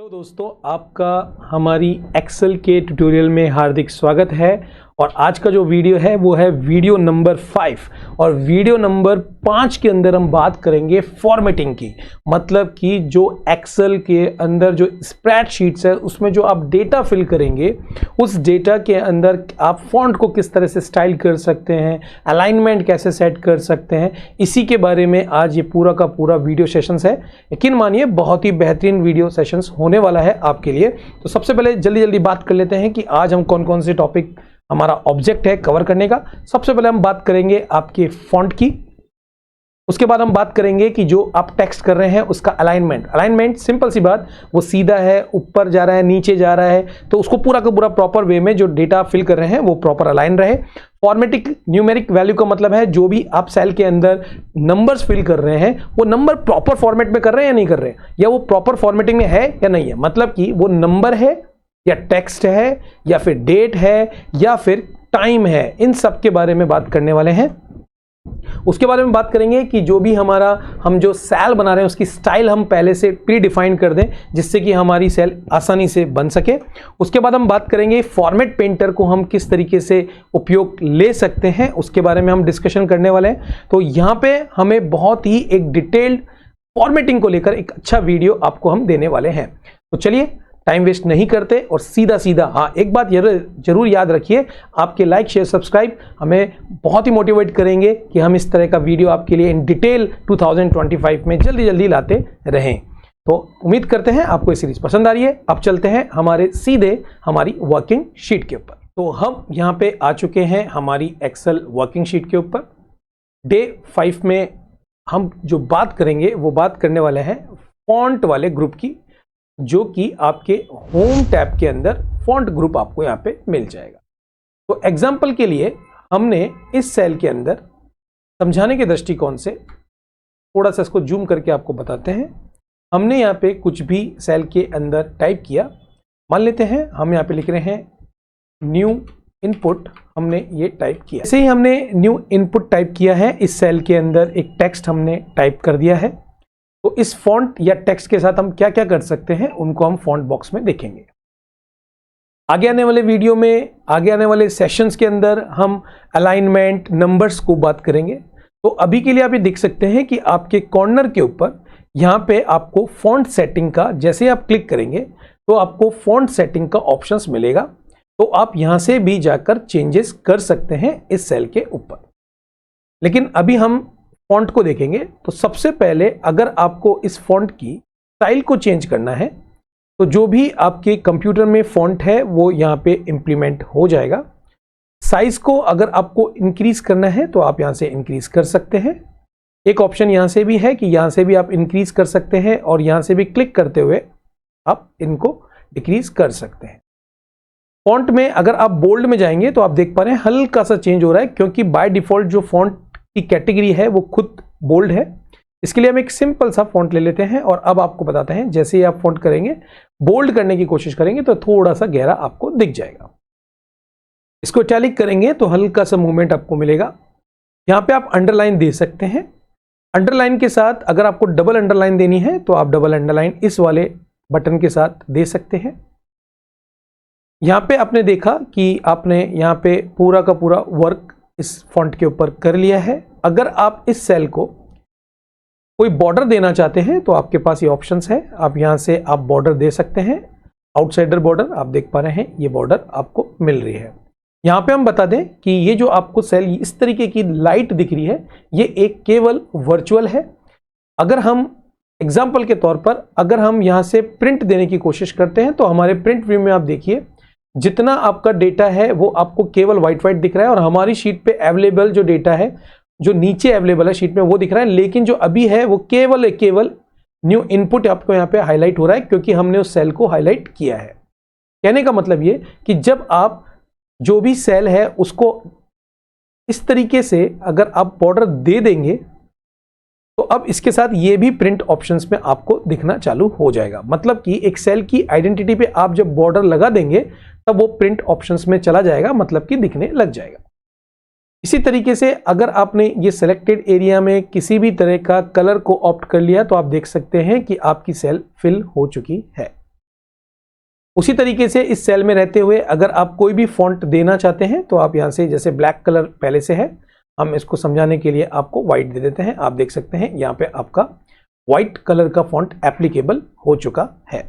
Hello दोस्तों, आपका हमारी एक्सेल के ट्यूटोरियल में हार्दिक स्वागत है। और आज का जो वीडियो है वो है वीडियो नंबर 5 और वीडियो नंबर 5 के अंदर हम बात करेंगे फॉर्मेटिंग की। मतलब कि जो एक्सेल के अंदर जो स्प्रेडशीट्स है उसमें जो आप डेटा फिल करेंगे, उस डेटा के अंदर आप फॉन्ट को किस तरह से स्टाइल कर सकते हैं, अलाइनमेंट कैसे सेट कर सकते हैं, इसी के बारे में आज ये पूरा का पूरा वीडियो सेशंस है। यकीन मानिए बहुत ही बेहतरीन वीडियो सेशंस होने वाला है आपके लिए। तो सबसे पहले जल्दी बात कर लेते हैं कि आज हम कौन कौन से टॉपिक हमारा ऑब्जेक्ट है कवर करने का। सबसे पहले हम बात करेंगे आपके फॉन्ट की, उसके बाद हम बात करेंगे कि जो आप टेक्स्ट कर रहे हैं उसका अलाइनमेंट सिंपल सी बात, वो सीधा है, ऊपर जा रहा है, नीचे जा रहा है, तो उसको पूरा का पूरा प्रॉपर वे में जो डेटा फिल कर रहे हैं वो प्रॉपर अलाइन रहे। फॉर्मेटिक न्यूमेरिक वैल्यू का मतलब है जो भी आप सेल के अंदर नंबर्स फिल कर रहे हैं वो नंबर प्रॉपर फॉर्मेट में कर रहे हैं या नहीं कर रहे हैं, या वो प्रॉपर फॉर्मेटिंग में है या नहीं है। मतलब कि वो नंबर है या टेक्स्ट है या फिर डेट है या फिर टाइम है, इन सब के बारे में बात करने वाले हैं। उसके बारे में बात करेंगे कि जो भी हम जो सेल बना रहे हैं उसकी स्टाइल हम पहले से प्री डिफाइन कर दें जिससे कि हमारी सेल आसानी से बन सके। उसके बाद हम बात करेंगे फॉर्मेट पेंटर को हम किस तरीके से उपयोग ले सकते हैं, उसके बारे में हम डिस्कशन करने वाले हैं। तो यहाँ पे हमें बहुत ही एक डिटेल्ड फॉर्मेटिंग को लेकर एक अच्छा वीडियो आपको हम देने वाले हैं। तो चलिए टाइम वेस्ट नहीं करते और सीधा हाँ, एक बात जरूर याद रखिए, आपके लाइक शेयर सब्सक्राइब हमें बहुत ही मोटिवेट करेंगे कि हम इस तरह का वीडियो आपके लिए इन डिटेल 2025 में जल्दी लाते रहें। तो उम्मीद करते हैं आपको ये सीरीज पसंद आ रही है। अब चलते हैं सीधे हमारी वर्किंग शीट के ऊपर। तो हम यहाँ पे आ चुके हैं हमारी एक्सेल वर्किंग शीट के ऊपर। डे 5 में हम जो बात करेंगे वो बात करने वाले हैं फॉन्ट वाले ग्रुप की, जो कि आपके होम टैब के अंदर फॉन्ट ग्रुप आपको यहाँ पे मिल जाएगा। तो एग्जाम्पल के लिए हमने इस सेल के अंदर समझाने के दृष्टिकोण से थोड़ा सा इसको जूम करके आपको बताते हैं। हमने यहाँ पे कुछ भी सेल के अंदर टाइप किया, मान लेते हैं हम यहाँ पे लिख रहे हैं न्यू इनपुट, हमने ये टाइप किया। ऐसे ही हमने न्यू इनपुट टाइप किया है, इस सेल के अंदर एक टेक्स्ट हमने टाइप कर दिया है। तो इस फॉन्ट या टेक्स्ट के साथ हम क्या क्या कर सकते हैं उनको हम फॉन्ट बॉक्स में देखेंगे। आगे आने वाले वीडियो में, आगे आने वाले सेशंस के अंदर हम अलाइनमेंट नंबर्स को बात करेंगे। तो अभी के लिए आप ये देख सकते हैं कि आपके कॉर्नर के ऊपर यहाँ पे आपको फॉन्ट सेटिंग का, जैसे आप क्लिक करेंगे तो आपको फॉन्ट सेटिंग का ऑप्शंस मिलेगा। तो आप यहाँ से भी जाकर चेंजेस कर सकते हैं इस सेल के ऊपर। लेकिन अभी हम फॉन्ट को देखेंगे। तो सबसे पहले अगर आपको इस फॉन्ट की स्टाइल को चेंज करना है तो जो भी आपके कंप्यूटर में फॉन्ट है वो यहाँ पे इंप्लीमेंट हो जाएगा। साइज को अगर आपको इंक्रीज करना है तो आप यहाँ से इंक्रीज कर सकते हैं। एक ऑप्शन यहाँ से भी है कि यहाँ से भी आप इंक्रीज कर सकते हैं और यहाँ से भी क्लिक करते हुए आप इनको डिक्रीज कर सकते हैं। फॉन्ट में अगर आप बोल्ड में जाएंगे तो आप देख पा रहे हैं हल्का सा चेंज हो रहा है, क्योंकि बाय डिफॉल्ट जो फॉन्ट की कैटेगरी है वो खुद बोल्ड है। इसके लिए हम एक सिंपल सा फॉन्ट ले लेते हैं और अब आपको बताते हैं जैसे ही आप फॉन्ट करेंगे, बोल्ड करने की कोशिश करेंगे तो थोड़ा सा गहरा आपको दिख जाएगा। इसको इटैलिक करेंगे तो हल्का सा मूवमेंट आपको मिलेगा। यहाँ पे आप अंडरलाइन दे सकते हैं। अंडरलाइन के साथ अगर आपको डबल अंडरलाइन देनी है तो आप डबल अंडरलाइन इस वाले बटन के साथ दे सकते हैं। यहाँ पे आपने देखा कि आपने यहाँ पे पूरा का पूरा वर्क इस फॉन्ट के ऊपर कर लिया है। अगर आप इस सेल को कोई बॉर्डर देना चाहते हैं तो आपके पास ये ऑप्शंस है, आप यहाँ से आप बॉर्डर दे सकते हैं। आउटसाइडर बॉर्डर आप देख पा रहे हैं, ये बॉर्डर आपको मिल रही है। यहाँ पे हम बता दें कि ये जो आपको सेल इस तरीके की लाइट दिख रही है ये एक केवल वर्चुअल है। अगर हम एग्जाम्पल के तौर पर अगर हम यहाँ से प्रिंट देने की कोशिश करते हैं तो हमारे प्रिंट व्यू में आप देखिए जितना आपका डेटा है वो आपको केवल व्हाइट दिख रहा है और हमारी शीट पे अवेलेबल जो डेटा है, जो नीचे अवेलेबल है शीट में वो दिख रहा है। लेकिन जो अभी है वो केवल न्यू इनपुट आपको यहाँ पे हाईलाइट हो रहा है, क्योंकि हमने उस सेल को हाईलाइट किया है। कहने का मतलब ये कि जब आप जो भी सेल है उसको इस तरीके से अगर आप बॉर्डर दे देंगे तो अब इसके साथ ये भी प्रिंट ऑप्शंस में आपको दिखना चालू हो जाएगा। मतलब कि एक सेल की आइडेंटिटी पे आप जब बॉर्डर लगा देंगे तब वो प्रिंट ऑप्शंस में चला जाएगा, मतलब कि दिखने लग जाएगा। इसी तरीके से अगर आपने ये सिलेक्टेड एरिया में किसी भी तरह का कलर को ऑप्ट कर लिया तो आप देख सकते हैं कि आपकी सेल फिल हो चुकी है। उसी तरीके से इस सेल में रहते हुए अगर आप कोई भी फॉन्ट देना चाहते हैं तो आप यहां से, जैसे ब्लैक कलर पहले से है, हम इसको समझाने के लिए आपको व्हाइट दे देते हैं। आप देख सकते हैं यहां पे आपका व्हाइट कलर का फॉन्ट एप्लीकेबल हो चुका है।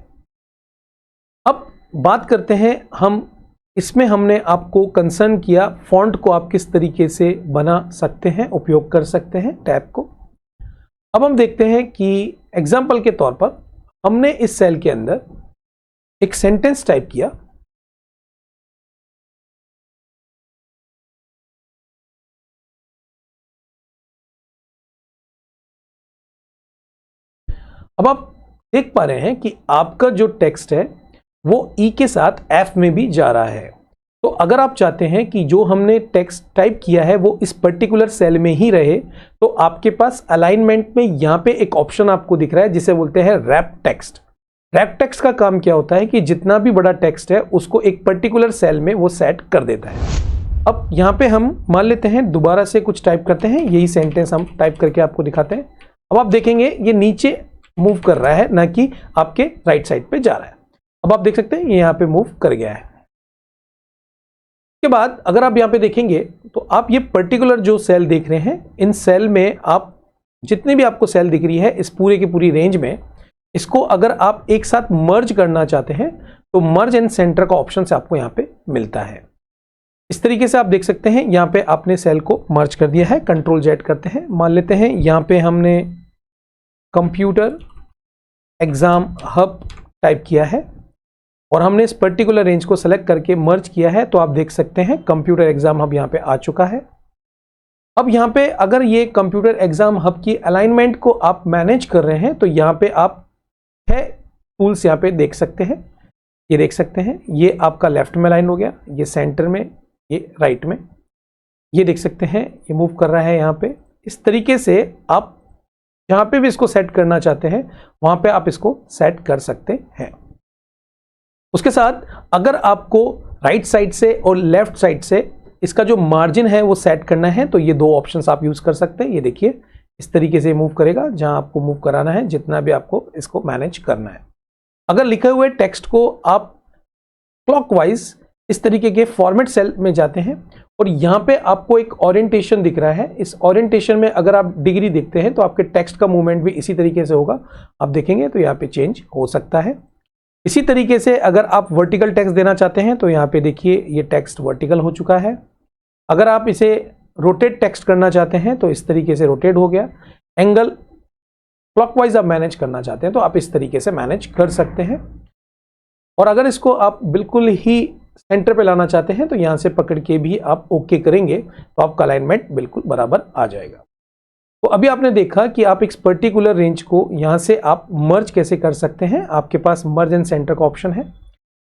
अब बात करते हैं हम, इसमें हमने आपको कंसर्न किया फॉन्ट को आप किस तरीके से बना सकते हैं, उपयोग कर सकते हैं टैब को। अब हम देखते हैं कि एग्जाम्पल के तौर पर हमने इस सेल के अंदर एक सेंटेंस टाइप किया। अब आप देख पा रहे हैं कि आपका जो टेक्स्ट है वो ई के साथ एफ में भी जा रहा है। तो अगर आप चाहते हैं कि जो हमने टेक्स्ट टाइप किया है वो इस पर्टिकुलर सेल में ही रहे, तो आपके पास अलाइनमेंट में यहां पे एक ऑप्शन आपको दिख रहा है जिसे बोलते हैं रैप टेक्स्ट। रैप टेक्स्ट का काम क्या होता है कि जितना भी बड़ा टेक्स्ट है उसको एक पर्टिकुलर सेल में वो सेट कर देता है। अब यहां पे हम मान लेते हैं दोबारा से कुछ टाइप करते हैं, यही सेंटेंस हम टाइप करके आपको दिखाते हैं। अब आप देखेंगे ये नीचे मूव कर रहा है, ना कि आपके राइट साइड पे जा रहा है। अब आप देख सकते हैं ये यहां पे मूव कर गया है। के बाद अगर आप यहां पे देखेंगे तो आप ये पर्टिकुलर जो सेल देख रहे हैं, इन सेल में आप जितनी भी आपको सेल दिख रही है इस पूरे की पूरी रेंज में, इसको अगर आप एक साथ मर्ज करना चाहते हैं तो मर्ज एंड सेंटर का ऑप्शन से आपको यहां पे मिलता है। इस तरीके से आप देख सकते हैं यहां पे आपने सेल को मर्ज कर दिया है। कंट्रोल जेड करते हैं, मान लेते हैं यहां पे हमने कंप्यूटर एग्जाम हब टाइप किया है और हमने इस पर्टिकुलर रेंज को सेलेक्ट करके मर्ज किया है। तो आप देख सकते हैं कंप्यूटर एग्जाम हब यहां पे आ चुका है। अब यहां पे अगर ये कंप्यूटर एग्जाम हब की अलाइनमेंट को आप मैनेज कर रहे हैं तो यहां पे आप है टूल्स यहां पे देख सकते हैं। ये देख सकते हैं ये आपका लेफ्ट में अलाइन हो गया, ये सेंटर में, ये राइट में, ये देख सकते हैं ये मूव कर रहा है यहां पे। इस तरीके से आप जहां पे भी इसको सेट करना चाहते हैं वहां पे आप इसको सेट कर सकते हैं। उसके साथ अगर आपको राइट साइड से और लेफ्ट साइड से इसका जो मार्जिन है वो सेट करना है तो ये दो ऑप्शंस आप यूज कर सकते हैं। ये देखिए इस तरीके से मूव करेगा जहां आपको मूव कराना है, जितना भी आपको इसको मैनेज करना है। अगर लिखे हुए टेक्स्ट को आप क्लॉकवाइज इस तरीके के फॉर्मेट सेल में जाते हैं और यहां पे आपको एक ओरिएंटेशन दिख रहा है, इस ओरिएंटेशन में अगर आप डिग्री देखते हैं तो आपके टेक्स्ट का मूवमेंट भी इसी तरीके से होगा। आप देखेंगे तो यहाँ पे चेंज हो सकता है। इसी तरीके से अगर आप वर्टिकल टेक्स्ट देना चाहते हैं तो यहाँ पे देखिए ये टेक्स्ट वर्टिकल हो चुका है। अगर आप इसे रोटेट टेक्स्ट करना चाहते हैं तो इस तरीके से रोटेट हो गया। एंगल क्लॉकवाइज आप मैनेज करना चाहते हैं तो आप इस तरीके से मैनेज कर सकते हैं। और अगर इसको आप बिल्कुल ही सेंटर पे लाना चाहते हैं तो यहां से पकड़ के भी आप ओके करेंगे तो आपका अलाइनमेंट बिल्कुल बराबर आ जाएगा। तो अभी आपने देखा कि आप एक पर्टिकुलर रेंज को यहां से आप मर्ज कैसे कर सकते हैं। आपके पास मर्ज एंड सेंटर का ऑप्शन है,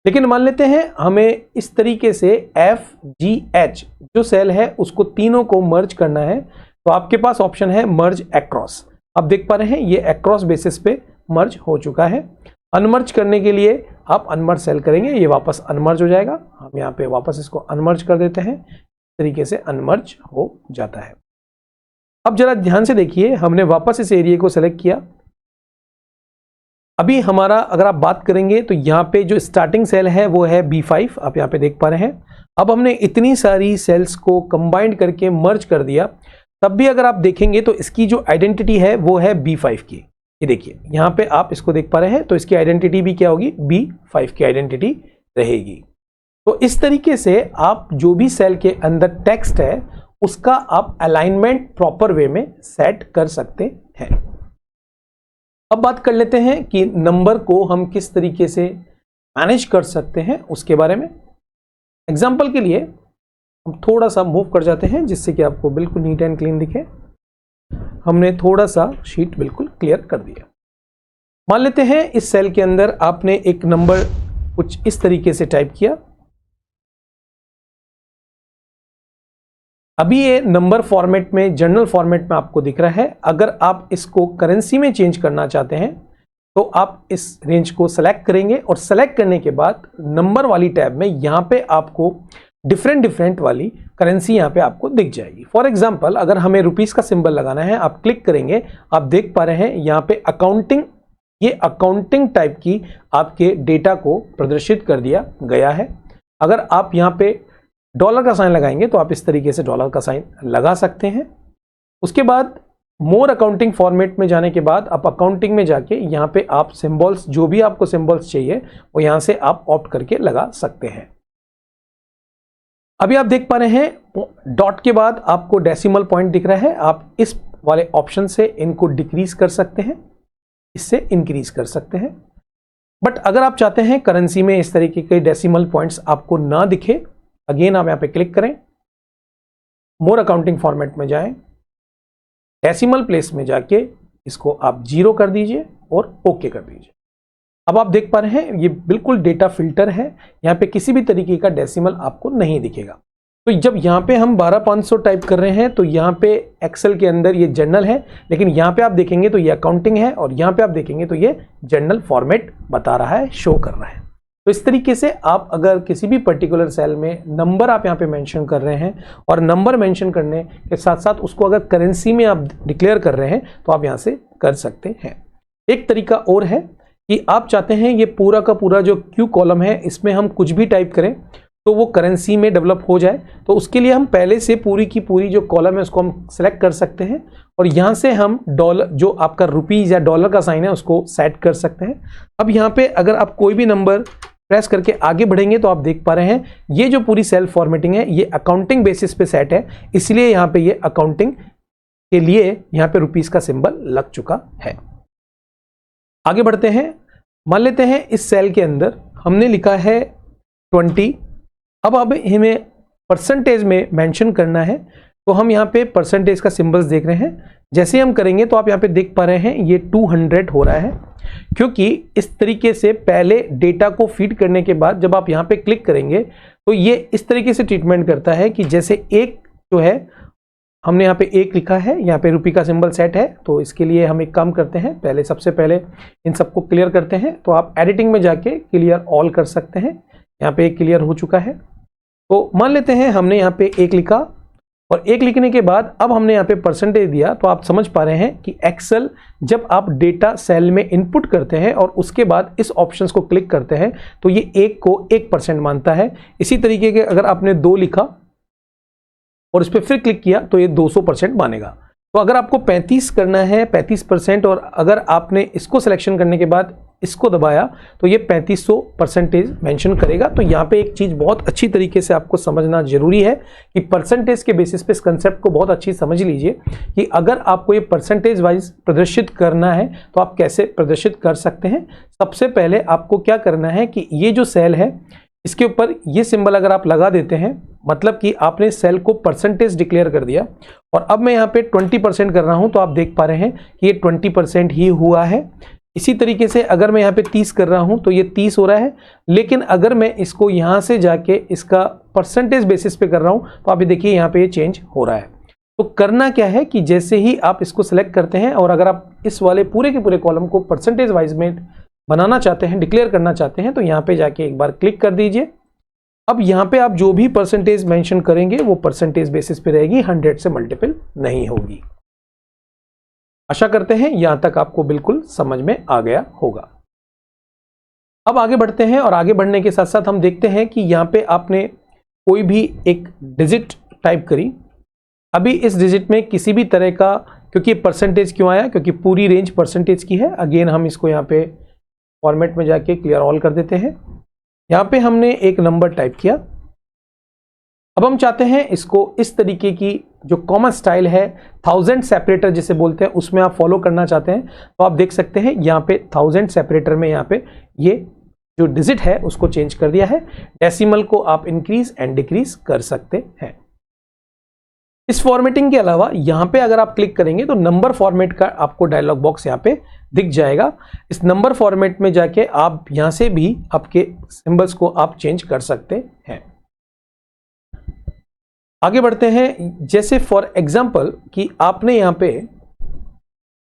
लेकिन मान लेते हैं हमें इस तरीके से FGH जो सेल है उसको तीनों को मर्ज करना है तो आपके पास ऑप्शन है मर्ज अक्रॉस। आप देख पा रहे हैं ये अक्रॉस बेसिस पे मर्ज हो चुका है। अनमर्ज करने के लिए आप अनमर्ज सेल करेंगे, ये वापस अनमर्ज हो जाएगा। हम यहाँ पे वापस इसको अनमर्ज कर देते हैं, इस तरीके से अनमर्ज हो जाता है। अब जरा ध्यान से देखिए, हमने वापस इस एरिया को सेलेक्ट किया। अभी हमारा अगर आप बात करेंगे तो यहाँ पे जो स्टार्टिंग सेल है वो है B5, आप यहाँ पे देख पा रहे हैं। अब हमने इतनी सारी सेल्स को कंबाइंड करके मर्ज कर दिया, तब भी अगर आप देखेंगे तो इसकी जो आइडेंटिटी है वो है B5 की। ये देखिए यहाँ पे आप इसको देख पा रहे हैं तो इसकी आइडेंटिटी भी क्या होगी, B5 की आइडेंटिटी रहेगी। तो इस तरीके से आप जो भी सेल के अंदर टेक्स्ट है उसका आप अलाइनमेंट प्रॉपर वे में सेट कर सकते हैं। अब बात कर लेते हैं कि नंबर को हम किस तरीके से मैनेज कर सकते हैं उसके बारे में। एग्जाम्पल के लिए हम थोड़ा सा मूव कर जाते हैं जिससे कि आपको बिल्कुल नीट एंड क्लीन दिखे। हमने थोड़ा सा शीट बिल्कुल क्लियर कर दिया। मान लेते हैं इस सेल के अंदर आपने एक नंबर कुछ इस तरीके से टाइप किया। अभी ये नंबर फॉर्मेट में, जनरल फॉर्मेट में आपको दिख रहा है। अगर आप इसको करेंसी में चेंज करना चाहते हैं तो आप इस रेंज को सेलेक्ट करेंगे और सेलेक्ट करने के बाद नंबर वाली टैब में यहां पे आपको डिफरेंट वाली करेंसी यहां पे आपको दिख जाएगी। फॉर एग्जांपल अगर हमें रुपीस का सिंबल लगाना है, आप क्लिक करेंगे, आप देख पा रहे हैं यहां पे अकाउंटिंग ये अकाउंटिंग टाइप की आपके डेटा को प्रदर्शित कर दिया गया है। अगर आप यहाँ पे डॉलर का साइन लगाएंगे तो आप इस तरीके से डॉलर का साइन लगा सकते हैं। उसके बाद मोर अकाउंटिंग फॉर्मेट में जाने के बाद आप अकाउंटिंग में जाके यहाँ पे आप सिंबल्स, जो भी आपको सिंबल्स चाहिए वो यहाँ से आप ऑप्ट करके लगा सकते हैं। अभी आप देख पा रहे हैं डॉट के बाद आपको डेसिमल पॉइंट दिख रहा है। आप इस वाले ऑप्शन से इनको डिक्रीज कर सकते हैं, इससे इंक्रीज कर सकते हैं। बट अगर आप चाहते हैं करेंसी में इस तरीके के डेसिमल पॉइंट्स आपको ना दिखे, अगेन आप यहां पे क्लिक करें, मोर अकाउंटिंग फॉर्मेट में जाएं, डेसिमल प्लेस में जाके इसको आप 0 कर दीजिए और ओके कर दीजिए। अब आप देख पा रहे हैं ये बिल्कुल डेटा फिल्टर है, यहाँ पे किसी भी तरीके का डेसिमल आपको नहीं दिखेगा। तो जब यहाँ पे हम 12500 टाइप कर रहे हैं तो यहाँ पे एक्सेल के अंदर ये जर्नल है, लेकिन यहाँ पे आप देखेंगे तो ये अकाउंटिंग है और यहाँ पे आप देखेंगे तो ये जर्नल फॉर्मेट बता रहा है, शो कर रहा है। तो इस तरीके से आप अगर किसी भी पर्टिकुलर सेल में नंबर आप यहाँ पे मेंशन कर रहे हैं और नंबर मेंशन करने के साथ साथ उसको अगर करेंसी में आप डिक्लेयर कर रहे हैं तो आप यहाँ से कर सकते हैं। एक तरीका और है कि आप चाहते हैं ये पूरा का पूरा जो क्यू कॉलम है इसमें हम कुछ भी टाइप करें तो वो करेंसी में डेवलप हो जाए, तो उसके लिए हम पहले से पूरी की पूरी जो कॉलम है उसको हम सेलेक्ट कर सकते हैं और यहाँ से हम डॉलर, जो आपका रुपीज़ या डॉलर का साइन है उसको सेट कर सकते हैं। अब यहाँ पे अगर आप कोई भी नंबर प्रेस करके आगे बढ़ेंगे तो आप देख पा रहे हैं ये जो पूरी सेल फॉर्मेटिंग है ये अकाउंटिंग बेसिस पे सेट है, इसलिए यहाँ पे ये अकाउंटिंग के लिए यहाँ पे रुपीज़ का सिंबल लग चुका है। आगे बढ़ते हैं, मान लेते हैं इस सेल के अंदर हमने लिखा है 20। अब हमें परसेंटेज में मेंशन करना है तो हम यहाँ पे परसेंटेज का सिंबल्स देख रहे हैं। जैसे हम करेंगे तो आप यहाँ पे देख पा रहे हैं ये 200 हो रहा है, क्योंकि इस तरीके से पहले डेटा को फीड करने के बाद जब आप यहाँ पे क्लिक करेंगे तो ये इस तरीके से ट्रीटमेंट करता है कि जैसे एक जो है हमने यहाँ पे 1 लिखा है, यहाँ पे रुपये का सिंबल सेट है, तो इसके लिए हम एक काम करते हैं, पहले सबसे पहले इन सबको क्लियर करते हैं। तो आप एडिटिंग में जाके क्लियर ऑल कर सकते हैं, यहाँ पे एक क्लियर हो चुका है। तो मान लेते हैं हमने यहाँ पे 1 लिखा और 1 लिखने के बाद अब हमने यहाँ पे परसेंटेज दिया, तो आप समझ पा रहे हैं कि एक्सेल जब आप डेटा सेल में इनपुट करते हैं और उसके बाद इस ऑप्शंस को क्लिक करते हैं तो ये 1 को 1% मानता है। इसी तरीके के अगर आपने 2 लिखा और इस पर फिर क्लिक किया तो ये 200% मानेगा। तो अगर आपको 35 करना है 35%, और अगर आपने इसको सिलेक्शन करने के बाद इसको दबाया तो ये 3500% मेंशन करेगा। तो यहाँ पे एक चीज़ बहुत अच्छी तरीके से आपको समझना जरूरी है कि परसेंटेज के बेसिस पे इस कंसेप्ट को बहुत अच्छी समझ लीजिए कि अगर आपको ये परसेंटेज वाइज प्रदर्शित करना है तो आप कैसे प्रदर्शित कर सकते हैं। सबसे पहले आपको क्या करना है कि ये जो सेल है इसके ऊपर ये सिंबल अगर आप लगा देते हैं, मतलब कि आपने सेल को परसेंटेज डिक्लेयर कर दिया और अब मैं यहाँ पे 20% कर रहा हूँ, तो आप देख पा रहे हैं कि ये 20% ही हुआ है। इसी तरीके से अगर मैं यहाँ पे 30 कर रहा हूँ तो ये 30 हो रहा है, लेकिन अगर मैं इसको यहाँ से जाके इसका परसेंटेज बेसिस पे कर रहा हूँ तो आप ये देखिए यहाँ पे ये चेंज हो रहा है। तो करना क्या है कि जैसे ही आप इसको सिलेक्ट करते हैं और अगर आप इस वाले पूरे के पूरे कॉलम को परसेंटेज वाइज में बनाना चाहते हैं, डिक्लेयर करना चाहते हैं, तो यहाँ पे जाके एक बार क्लिक कर दीजिए। अब यहाँ पे आप जो भी परसेंटेज मेंशन करेंगे वो परसेंटेज बेसिस पे रहेगी, 100 से मल्टीपल नहीं होगी। आशा करते हैं यहां तक आपको बिल्कुल समझ में आ गया होगा। अब आगे बढ़ते हैं और आगे बढ़ने के साथ साथ हम देखते हैं कि यहाँ पे आपने कोई भी एक डिजिट टाइप करी। अभी इस डिजिट में किसी भी तरह का, क्योंकि परसेंटेज क्यों आया, क्योंकि पूरी रेंज परसेंटेज की है। अगेन हम इसको यहाँ पे फॉर्मेट में जाके क्लियर ऑल कर देते हैं। यहाँ पे हमने एक नंबर टाइप किया। अब हम चाहते हैं इसको इस तरीके की जो कॉमन स्टाइल है 1000 सेपरेटर जिसे बोलते हैं उसमें आप फॉलो करना चाहते हैं, तो आप देख सकते हैं यहाँ पे 1000 सेपरेटर में यहाँ पे ये जो डिजिट है उसको चेंज कर दिया है। डेसिमल को आप इंक्रीज एंड डिक्रीज कर सकते हैं। इस फॉर्मेटिंग के अलावा यहाँ पे अगर आप क्लिक करेंगे तो नंबर फॉर्मेट का आपको डायलॉग बॉक्स यहाँ पे दिख जाएगा। इस नंबर फॉर्मेट में जाके आप यहाँ से भी आपके सिंबल्स को आप चेंज कर सकते हैं। आगे बढ़ते हैं, जैसे फॉर एग्जांपल कि आपने यहां पे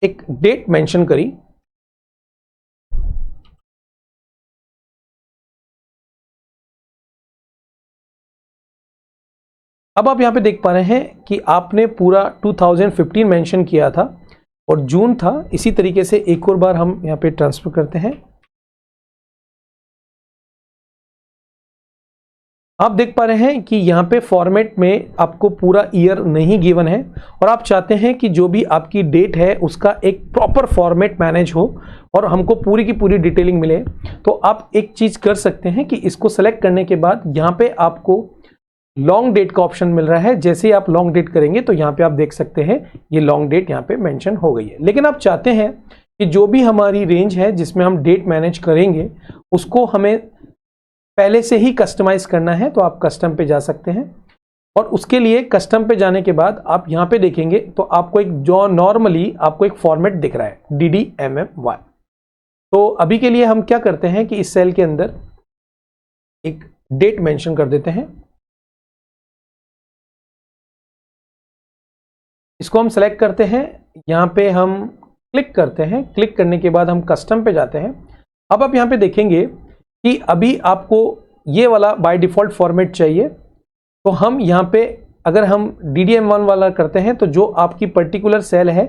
एक डेट मेंशन करी। अब आप यहां पे देख पा रहे हैं कि आपने पूरा 2015 मेंशन किया था और जून था। इसी तरीके से एक और बार हम यहाँ पे ट्रांसफर करते हैं। आप देख पा रहे हैं कि यहाँ पे फॉर्मेट में आपको पूरा ईयर नहीं गिवन है और आप चाहते हैं कि जो भी आपकी डेट है उसका एक प्रॉपर फॉर्मेट मैनेज हो और हमको पूरी की पूरी डिटेलिंग मिले। तो आप एक चीज कर सकते हैं कि इसको सेलेक्ट करने के बाद यहाँ पे आपको लॉन्ग डेट का ऑप्शन मिल रहा है। जैसे ही आप लॉन्ग डेट करेंगे तो यहाँ पे आप देख सकते हैं ये लॉन्ग डेट यहाँ पे मेंशन हो गई है। लेकिन आप चाहते हैं कि जो भी हमारी रेंज है जिसमें हम डेट मैनेज करेंगे उसको हमें पहले से ही कस्टमाइज करना है, तो आप कस्टम पे जा सकते हैं और उसके लिए कस्टम पे जाने के बाद आप यहाँ पे देखेंगे तो आपको एक जो नॉर्मली आपको एक फॉर्मेट दिख रहा है DDMMY। तो अभी के लिए हम क्या करते हैं कि इस सेल के अंदर एक डेट मेंशन कर देते हैं। इसको हम सेलेक्ट करते हैं, यहाँ पे हम क्लिक करते हैं। क्लिक करने के बाद हम कस्टम पे जाते हैं। अब आप यहाँ पे देखेंगे कि अभी आपको ये वाला बाय डिफॉल्ट फॉर्मेट चाहिए, तो हम यहाँ पे अगर हम DDM1 वाला करते हैं तो जो आपकी पर्टिकुलर सेल है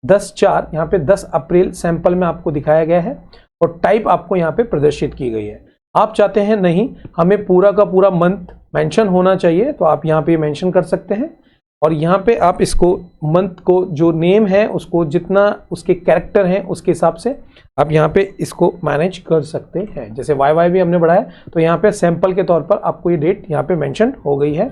10/4 यहाँ पे 10 अप्रैल सैंपल में आपको दिखाया गया है और टाइप आपको यहाँ पे प्रदर्शित की गई है। आप चाहते हैं नहीं हमें पूरा का पूरा मंथ मेंशन होना चाहिए, तो आप यहाँ पे मेंशन कर सकते हैं और यहाँ पे आप इसको मंथ को जो नेम है उसको जितना उसके कैरेक्टर हैं उसके हिसाब से आप यहाँ पे इसको मैनेज कर सकते हैं। जैसे YY भी हमने बढ़ाया तो यहाँ पे सैंपल के तौर पर आपको ये डेट यहाँ पे मेंशन हो गई है।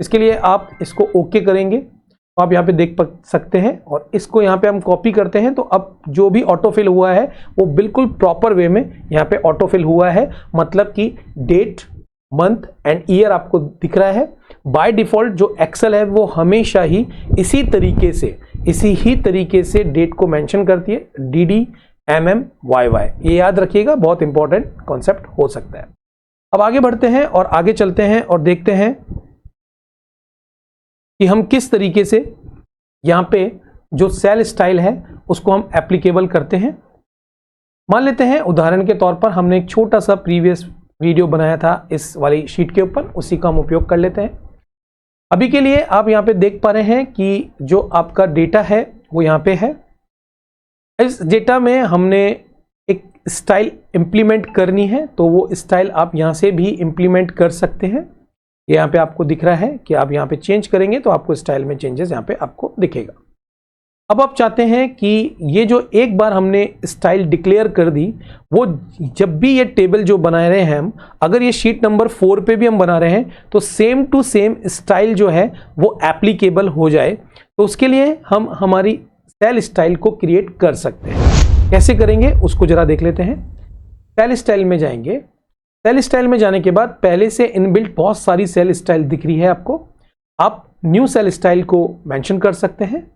इसके लिए आप इसको ओके करेंगे तो आप यहाँ पे देख सकते हैं और इसको यहाँ पे हम कॉपी करते हैं। तो अब जो भी ऑटोफिल हुआ है वो बिल्कुल प्रॉपर वे में यहाँ पे ऑटोफिल हुआ है, मतलब कि डेट मंथ एंड ईयर आपको दिख रहा है। बाय डिफॉल्ट जो एक्सेल है वो हमेशा ही इसी ही तरीके से डेट को मेंशन करती है DDMMYY। ये याद रखिएगा, बहुत इंपॉर्टेंट कॉन्सेप्ट हो सकता है। अब आगे बढ़ते हैं और आगे चलते हैं और देखते हैं कि हम किस तरीके से यहाँ पे जो सेल स्टाइल है उसको हम एप्लीकेबल करते हैं। मान लेते हैं उदाहरण के तौर पर हमने एक छोटा सा प्रीवियस वीडियो बनाया था इस वाली शीट के ऊपर, उसी का हम उपयोग कर लेते हैं। अभी के लिए आप यहाँ पे देख पा रहे हैं कि जो आपका डेटा है वो यहाँ पे है। इस डेटा में हमने एक स्टाइल इंप्लीमेंट करनी है, तो वो स्टाइल आप यहाँ से भी इंप्लीमेंट कर सकते हैं। यहाँ पे आपको दिख रहा है कि आप यहाँ पे चेंज करेंगे तो आपको स्टाइल में चेंजेस यहाँ पे आपको दिखेगा। अब आप चाहते हैं कि ये जो एक बार हमने स्टाइल डिक्लेयर कर दी वो जब भी ये टेबल जो बना रहे हैं हम, अगर ये शीट नंबर 4 पे भी हम बना रहे हैं तो सेम टू सेम स्टाइल जो है वो एप्लीकेबल हो जाए। तो उसके लिए हम हमारी सेल स्टाइल को क्रिएट कर सकते हैं। कैसे करेंगे उसको जरा देख लेते हैं। सेल स्टाइल में जाएंगे। सेल स्टाइल में जाने के बाद पहले से इनबिल्ट बहुत सारी सेल स्टाइल दिख रही है आपको। आप न्यू सेल स्टाइल को मेंशन कर सकते हैं।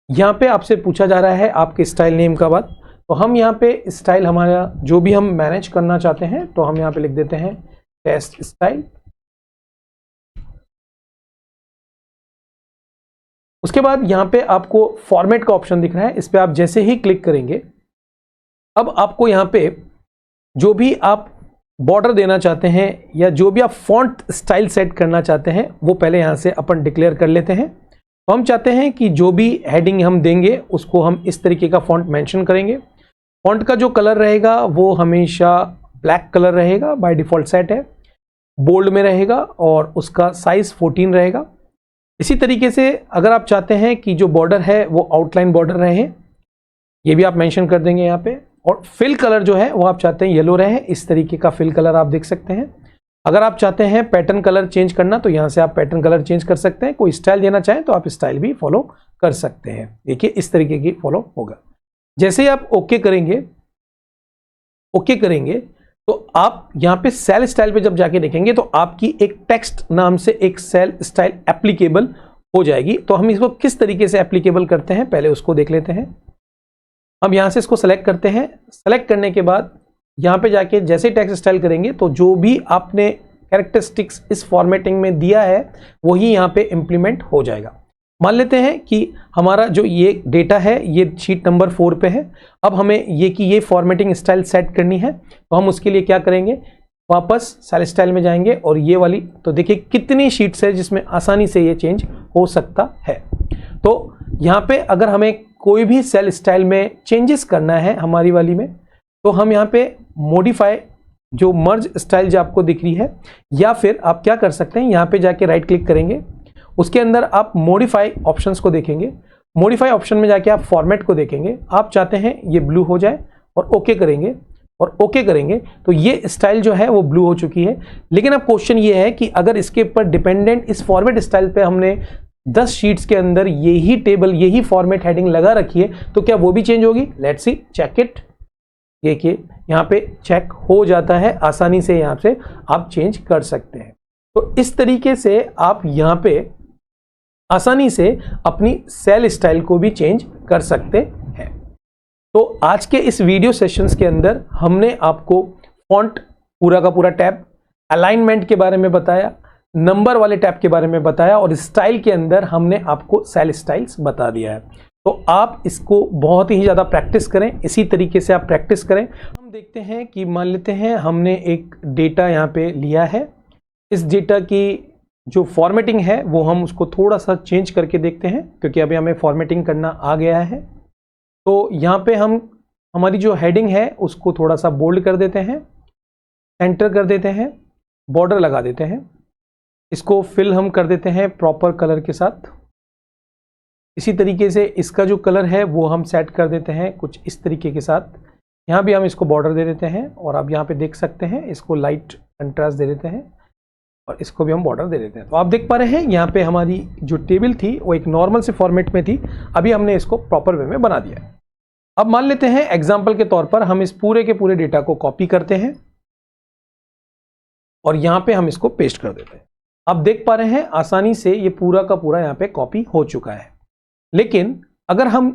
यहाँ पे आपसे पूछा जा रहा है आपके स्टाइल नेम का बाद, तो हम यहाँ पे स्टाइल हमारा जो भी हम मैनेज करना चाहते हैं तो हम यहाँ पे लिख देते हैं टेस्ट स्टाइल। उसके बाद यहाँ पे आपको फॉर्मेट का ऑप्शन दिख रहा है, इस पे आप जैसे ही क्लिक करेंगे अब आपको यहाँ पे जो भी आप बॉर्डर देना चाहते हैं या जो भी आप फॉन्ट स्टाइल सेट करना चाहते हैं वो पहले यहाँ से अपन डिक्लेयर कर लेते हैं। तो हम चाहते हैं कि जो भी हेडिंग हम देंगे उसको हम इस तरीके का फॉन्ट मेंशन करेंगे। फॉन्ट का जो कलर रहेगा वो हमेशा ब्लैक कलर रहेगा, बाय डिफॉल्ट सेट है, बोल्ड में रहेगा और उसका साइज 14 रहेगा। इसी तरीके से अगर आप चाहते हैं कि जो बॉर्डर है वो आउटलाइन बॉर्डर रहे, ये भी आप मेंशन कर देंगे यहाँ पे। और फिल कलर जो है वो आप चाहते हैं येलो रहे, इस तरीके का फिल कलर आप देख सकते हैं। अगर आप चाहते हैं पैटर्न कलर चेंज करना तो यहाँ से आप पैटर्न कलर चेंज कर सकते हैं। कोई स्टाइल देना चाहें तो आप स्टाइल भी फॉलो कर सकते हैं। देखिए इस तरीके की फॉलो होगा। जैसे ही आप ओके करेंगे तो आप यहाँ पे सेल स्टाइल पे जब जाके देखेंगे तो आपकी एक टेक्स्ट नाम से एक सेल स्टाइल एप्लीकेबल हो जाएगी। तो हम इसको किस तरीके से एप्लीकेबल करते हैं पहले उसको देख लेते हैं। हम यहाँ से इसको सेलेक्ट करते हैं। सेलेक्ट करने के बाद यहाँ पे जाके जैसे टेक्स्ट स्टाइल करेंगे तो जो भी आपने कैरेक्टरिस्टिक्स इस फॉर्मेटिंग में दिया है वही यहाँ पे इंप्लीमेंट हो जाएगा। मान लेते हैं कि हमारा जो ये डेटा है ये शीट नंबर 4 पे है। अब हमें ये कि ये फॉर्मेटिंग स्टाइल सेट करनी है तो हम उसके लिए क्या करेंगे, वापस सेल स्टाइल में जाएंगे और ये वाली तो देखिए कितनी शीट्स है जिसमें आसानी से ये चेंज हो सकता है। तो यहाँ पे अगर हमें कोई भी सेल स्टाइल में चेंजेस करना है हमारी वाली में, तो हम यहाँ पे मॉडिफाई जो मर्ज स्टाइल जो आपको दिख रही है, या फिर आप क्या कर सकते हैं, यहाँ पे जाके राइट क्लिक करेंगे, उसके अंदर आप मॉडिफाई ऑप्शंस को देखेंगे। मॉडिफाई ऑप्शन में जाके आप फॉर्मेट को देखेंगे, आप चाहते हैं ये ब्लू हो जाए और ओके करेंगे, और ओके करेंगे तो ये स्टाइल जो है वो ब्लू हो चुकी है। लेकिन अब क्वेश्चन ये है कि अगर इसके ऊपर डिपेंडेंट इस फॉर्मेट स्टाइल पे हमने 10 शीट्स के अंदर यही टेबल यही फॉर्मेट हेडिंग लगा रखी है, तो क्या वो भी चेंज होगी? Let's see, check it. देखिए यहाँ पे चेक हो जाता है, आसानी से यहाँ से आप चेंज कर सकते हैं। तो इस तरीके से आप यहाँ पे आसानी से अपनी सेल स्टाइल को भी चेंज कर सकते हैं। तो आज के इस वीडियो सेशंस के अंदर हमने आपको फॉन्ट पूरा का पूरा टैब, अलाइनमेंट के बारे में बताया, नंबर वाले टैब के बारे में बताया, और स्टाइल के अंदर हमने आपको सेल स्टाइल्स बता दिया है। तो आप इसको बहुत ही ज़्यादा प्रैक्टिस करें, इसी तरीके से आप प्रैक्टिस करें। हम देखते हैं कि मान लेते हैं हमने एक डेटा यहाँ पे लिया है, इस डेटा की जो फॉर्मेटिंग है वो हम उसको थोड़ा सा चेंज करके देखते हैं, क्योंकि अभी हमें फॉर्मेटिंग करना आ गया है। तो यहाँ पे हम हमारी जो हेडिंग है उसको थोड़ा सा बोल्ड कर देते हैं, एंटर कर देते हैं, बॉर्डर लगा देते हैं, इसको फिल हम कर देते हैं प्रॉपर कलर के साथ। इसी तरीके से इसका जो कलर है वो हम सेट कर देते हैं कुछ इस तरीके के साथ। यहाँ भी हम इसको बॉर्डर दे देते हैं, और आप यहाँ पे देख सकते हैं इसको लाइट कंट्रास्ट दे देते हैं, और इसको भी हम बॉर्डर दे देते हैं। तो आप देख पा रहे हैं यहाँ पे हमारी जो टेबल थी वो एक नॉर्मल से फॉर्मेट में थी, अभी हमने इसको प्रॉपर वे में बना दिया है। अब मान लेते हैं एग्जाम्पल के तौर पर हम इस पूरे के पूरे डेटा को कॉपी करते हैं, और यहाँ पे हम इसको पेस्ट कर देते हैं। आप देख पा रहे हैं आसानी से ये पूरा का पूरा यहाँ पे कॉपी हो चुका है। लेकिन अगर हम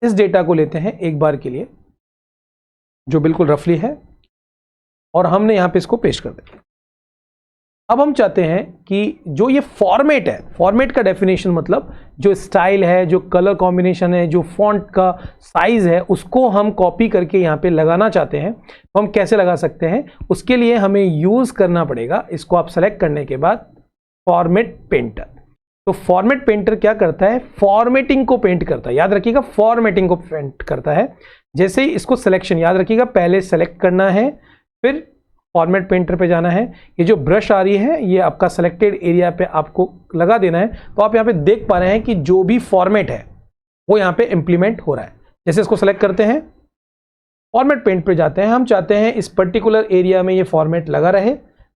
इस डेटा को लेते हैं एक बार के लिए, जो बिल्कुल रफली है, और हमने यहाँ पे इसको पेस्ट कर देते हैं। अब हम चाहते हैं कि जो ये फॉर्मेट है, फॉर्मेट का डेफिनेशन मतलब जो स्टाइल है, जो कलर कॉम्बिनेशन है, जो फॉन्ट का साइज है, उसको हम कॉपी करके यहाँ पे लगाना चाहते हैं। तो हम कैसे लगा सकते हैं? उसके लिए हमें यूज करना पड़ेगा, इसको आप सेलेक्ट करने के बाद, फॉर्मेट पेंटर। तो फॉर्मेट पेंटर क्या करता है? फॉर्मेटिंग को पेंट करता है। याद रखिएगा, फॉर्मेटिंग को पेंट करता है। जैसे ही इसको सिलेक्शन, याद रखिएगा पहले सेलेक्ट करना है, फिर फॉर्मेट पेंटर पे जाना है। ये जो ब्रश आ रही है ये आपका सेलेक्टेड एरिया पे आपको लगा देना है। तो आप यहाँ पे देख पा रहे हैं कि जो भी फॉर्मेट है वो यहाँ पे इंप्लीमेंट हो रहा है। जैसे इसको सेलेक्ट करते हैं, फॉर्मेट पेंट पे जाते हैं, हम चाहते हैं इस पर्टिकुलर एरिया में ये फॉर्मेट लगा रहे।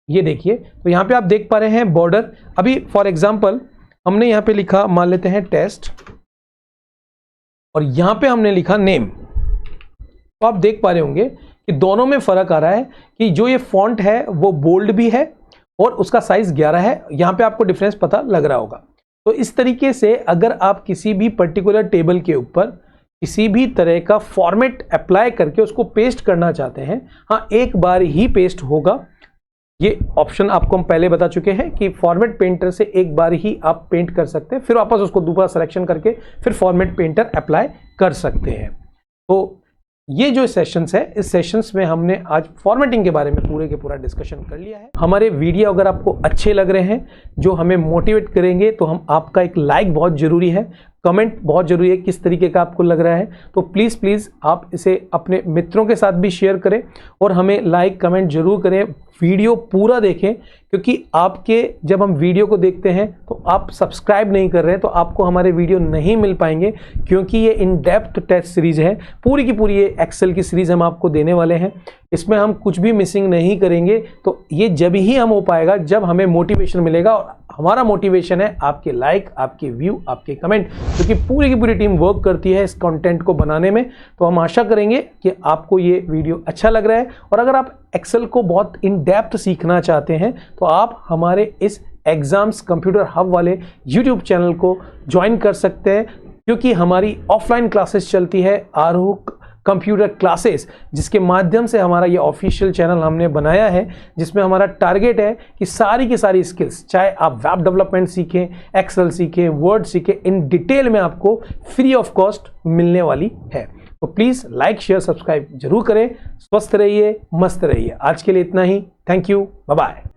ये देखिए, तो यहाँ पे आप देख पा रहे हैं बॉर्डर। अभी फॉर एग्जाम्पल हमने यहाँ पे लिखा, मान लेते हैं टेस्ट, और यहाँ पे हमने लिखा नेम। तो आप देख पा रहे होंगे कि दोनों में फर्क आ रहा है कि जो ये फॉन्ट है वो बोल्ड भी है और उसका साइज 11 है। यहाँ पे आपको डिफरेंस पता लग रहा होगा। तो इस तरीके से अगर आप किसी भी पर्टिकुलर टेबल के ऊपर किसी भी तरह का फॉर्मेट अप्लाई करके उसको पेस्ट करना चाहते हैं, हाँ एक बार ही पेस्ट होगा। ये ऑप्शन आपको हम पहले बता चुके हैं कि फॉर्मेट पेंटर से एक बार ही आप पेंट कर सकते हैं, फिर वापस उसको दोबारा सिलेक्शन करके फिर फॉर्मेट पेंटर अप्लाई कर सकते हैं। तो ये जो सेशंस है, इस सेशंस में हमने आज फॉर्मेटिंग के बारे में पूरे के पूरा डिस्कशन कर लिया है। हमारे वीडियो अगर आपको अच्छे लग रहे हैं, जो हमें मोटिवेट करेंगे, तो हम आपका एक लाइक बहुत जरूरी है, कमेंट बहुत जरूरी है किस तरीके का आपको लग रहा है। तो प्लीज़ आप इसे अपने मित्रों के साथ भी शेयर करें, और हमें लाइक कमेंट जरूर करें, वीडियो पूरा देखें, क्योंकि आपके जब हम वीडियो को देखते हैं तो आप सब्सक्राइब नहीं कर रहे हैं तो आपको हमारे वीडियो नहीं मिल पाएंगे, क्योंकि ये इन डेप्थ टेस्ट सीरीज है, पूरी की पूरी ये एक्सेल की सीरीज हम आपको देने वाले हैं। इसमें हम कुछ भी मिसिंग नहीं करेंगे। तो ये जब ही हम हो पाएगा जब हमें मोटिवेशन मिलेगा, और हमारा मोटिवेशन है आपके लाइक, आपके व्यू, आपके कमेंट, क्योंकि पूरी की पूरी टीम वर्क करती है इस कंटेंट को बनाने में। तो हम आशा करेंगे कि आपको ये वीडियो अच्छा लग रहा है, और अगर आप एक्सेल को बहुत इन डेप्थ सीखना चाहते हैं तो आप हमारे इस एग्जाम्स कंप्यूटर हब वाले यूट्यूब चैनल को ज्वाइन कर सकते हैं, क्योंकि हमारी ऑफलाइन क्लासेस चलती है आरूख कंप्यूटर क्लासेस, जिसके माध्यम से हमारा ये ऑफिशियल चैनल हमने बनाया है, जिसमें हमारा टारगेट है कि सारी की सारी स्किल्स, चाहे आप वेब डेवलपमेंट सीखें, एक्सेल सीखें, वर्ड सीखें, इन डिटेल में आपको फ्री ऑफ कॉस्ट मिलने वाली है। तो प्लीज़ लाइक, शेयर, सब्सक्राइब जरूर करें। स्वस्थ रहिए, मस्त रहिए। आज के लिए इतना ही। Thank you, bye bye.